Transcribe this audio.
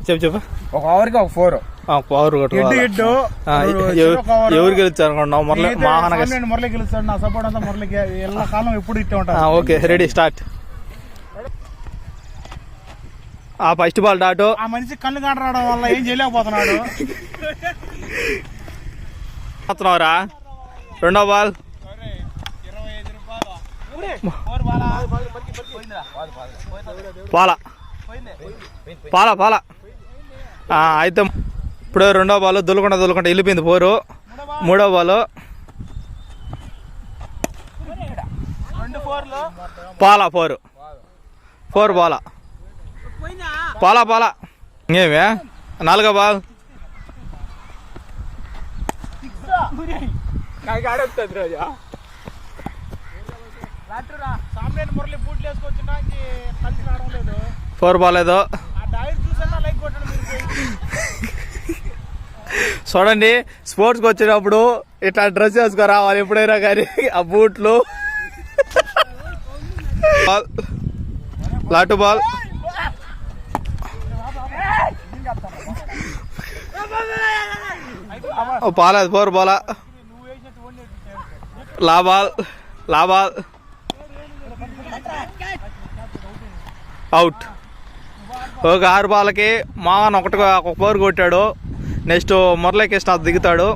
చెప్పు. ఒక ఓవర్కి ఒక 4. పవర్ ఎవరు గెలుస్తారు అనుకున్నావు? మురళి గెలుస్తాడు. నా సపోర్ట్ అంతా మురళికి. ఎల్ల కాలం ఎప్పుడు ఇట్టే ఉంటా. Okay, ready, start. First ball dot. ఆ మనిషి కళ్ళు కాటరావడం వల్ల ఏం చేయలేకపోతున్నాడు. రా రెండో బాల్. పాల అయితే ఇప్పుడు రెండో బాల్ దులుకుంటా వెళ్ళిపోయింది 4. మూడో బాల్ పాల 4 పాల ఇంకేమే. నాలుగో బాల్ మురళి బూట్లు వేసుకొచ్చిన 4 బాల్ ఏదో చూడండి. స్పోర్ట్స్కి వచ్చినప్పుడు ఇట్లా డ్రెస్ వేసుకొని రావాలి ఎప్పుడైనా కానీ. ఆ బూట్లు లాటు బాల్ పాలేదు 4 బాల్ లాబాల్ అవుట్. ఒక 6 బాల్కి మావన్ ఒక 4 కొట్టాడు. నెక్స్ట్ మురళీకృష్ణ దిగుతాడు.